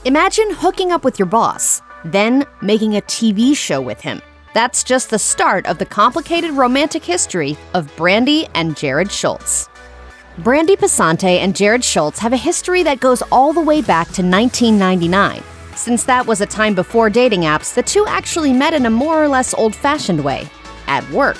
Imagine hooking up with your boss, then making a TV show with him. That's just the start of the complicated romantic history of Brandi and Jarrod Schulz. Brandi Passante and Jarrod Schulz have a history that goes all the way back to 1999. Since that was a time before dating apps, the two actually met in a more or less old-fashioned way, at work.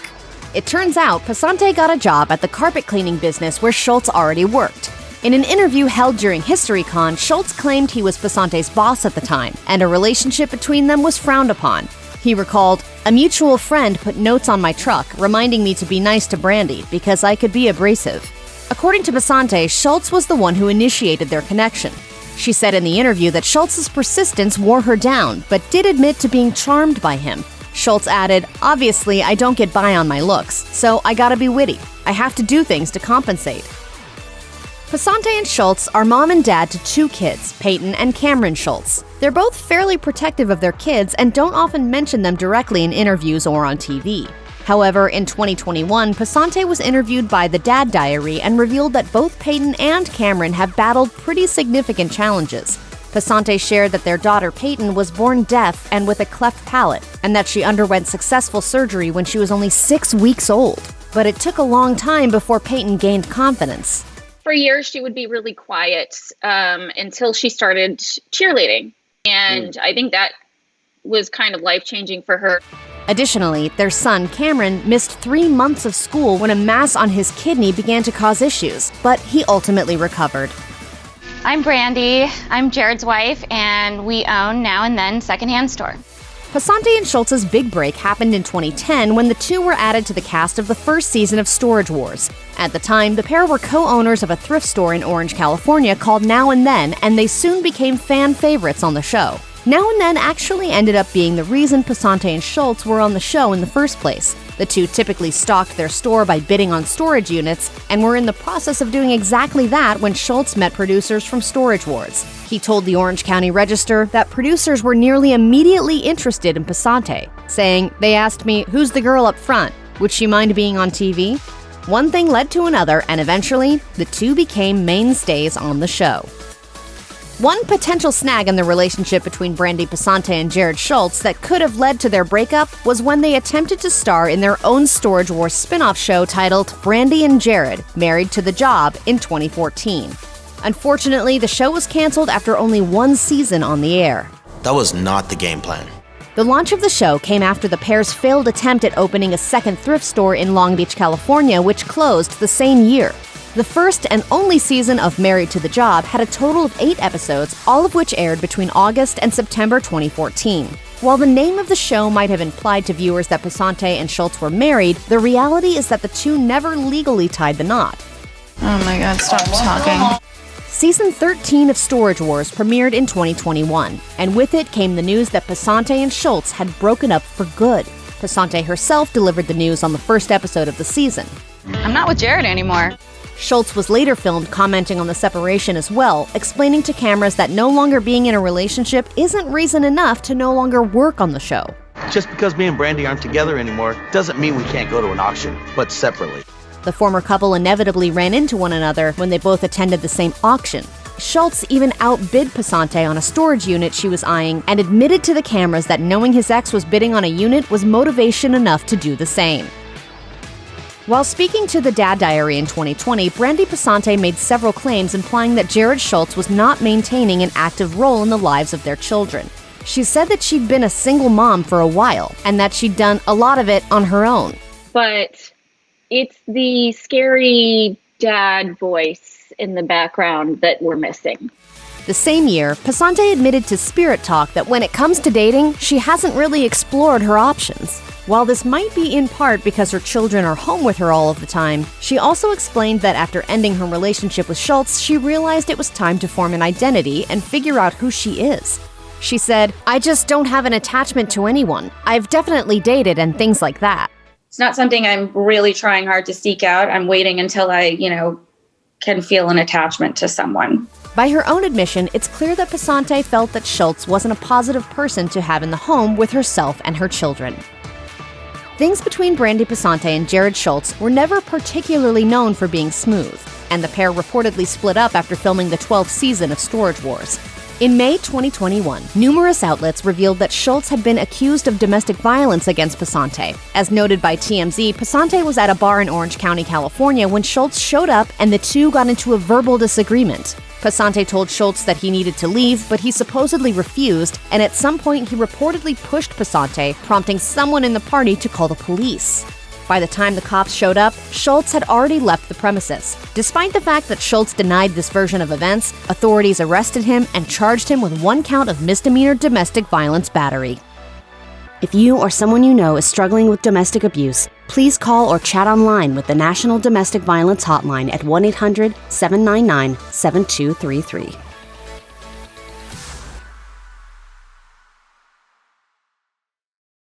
It turns out Passante got a job at the carpet cleaning business where Schulz already worked. In an interview held during HistoryCon, Schulz claimed he was Passante's boss at the time, and a relationship between them was frowned upon. He recalled, "A mutual friend put notes on my truck reminding me to be nice to Brandi because I could be abrasive." According to Passante, Schulz was the one who initiated their connection. She said in the interview that Schultz's persistence wore her down, but did admit to being charmed by him. Schulz added, "Obviously, I don't get by on my looks, so I gotta be witty. I have to do things to compensate." Passante and Schulz are mom and dad to two kids, Peyton and Cameron Schulz. They're both fairly protective of their kids and don't often mention them directly in interviews or on TV. However, in 2021, Passante was interviewed by The Dad Diary and revealed that both Peyton and Cameron have battled pretty significant challenges. Passante shared that their daughter Peyton was born deaf and with a cleft palate, and that she underwent successful surgery when she was only 6 weeks old. But it took a long time before Peyton gained confidence. For years, she would be really quiet until she started cheerleading. And I think that was kind of life-changing for her. Additionally, their son, Cameron, missed 3 months of school when a mass on his kidney began to cause issues, but he ultimately recovered. I'm Brandi, I'm Jarrod's wife, and we own Now and Then secondhand store. Passante and Schultz's big break happened in 2010 when the two were added to the cast of the first season of Storage Wars. At the time, the pair were co-owners of a thrift store in Orange, California called Now and Then, and they soon became fan favorites on the show. Now and Then actually ended up being the reason Passante and Schulz were on the show in the first place. The two typically stocked their store by bidding on storage units, and were in the process of doing exactly that when Schulz met producers from Storage Wars. He told the Orange County Register that producers were nearly immediately interested in Passante, saying, "They asked me, 'Who's the girl up front? Would she mind being on TV?' One thing led to another, and eventually, the two became mainstays on the show." One potential snag in the relationship between Brandi Passante and Jarrod Schulz that could have led to their breakup was when they attempted to star in their own Storage Wars spin-off show titled Brandi and Jarrod, Married to the Job in 2014. Unfortunately, the show was canceled after only 1 season on the air. That was not the game plan. The launch of the show came after the pair's failed attempt at opening a second thrift store in Long Beach, California, which closed the same year. The first and only season of Married to the Job had a total of 8 episodes, all of which aired between August and September 2014. While the name of the show might have implied to viewers that Passante and Schulz were married, the reality is that the two never legally tied the knot. Oh my God, stop talking. Season 13 of Storage Wars premiered in 2021, and with it came the news that Passante and Schulz had broken up for good. Passante herself delivered the news on the first episode of the season. I'm not with Jarrod anymore. Schulz was later filmed commenting on the separation as well, explaining to cameras that no longer being in a relationship isn't reason enough to no longer work on the show. Just because me and Brandi aren't together anymore doesn't mean we can't go to an auction, but separately. The former couple inevitably ran into one another when they both attended the same auction. Schulz even outbid Passante on a storage unit she was eyeing and admitted to the cameras that knowing his ex was bidding on a unit was motivation enough to do the same. While speaking to The Dad Diary in 2020, Brandi Passante made several claims implying that Jarrod Schulz was not maintaining an active role in the lives of their children. She said that she'd been a single mom for a while, and that she'd done a lot of it on her own. But it's the scary dad voice in the background that we're missing. The same year, Passante admitted to Spirit Talk that when it comes to dating, she hasn't really explored her options. While this might be in part because her children are home with her all of the time, she also explained that after ending her relationship with Schulz, she realized it was time to form an identity and figure out who she is. She said, "I just don't have an attachment to anyone. I've definitely dated and things like that." It's not something I'm really trying hard to seek out. I'm waiting until I, can feel an attachment to someone. By her own admission, it's clear that Passante felt that Schulz wasn't a positive person to have in the home with herself and her children. Things between Brandi Passante and Jarrod Schulz were never particularly known for being smooth, and the pair reportedly split up after filming the 12th season of Storage Wars. In May 2021, numerous outlets revealed that Schulz had been accused of domestic violence against Passante. As noted by TMZ, Passante was at a bar in Orange County, California when Schulz showed up and the two got into a verbal disagreement. Passante told Schulz that he needed to leave, but he supposedly refused, and at some point he reportedly pushed Passante, prompting someone in the party to call the police. By the time the cops showed up, Schulz had already left the premises. Despite the fact that Schulz denied this version of events, authorities arrested him and charged him with 1 count of misdemeanor domestic violence battery. If you or someone you know is struggling with domestic abuse, please call or chat online with the National Domestic Violence Hotline at 1-800-799-7233.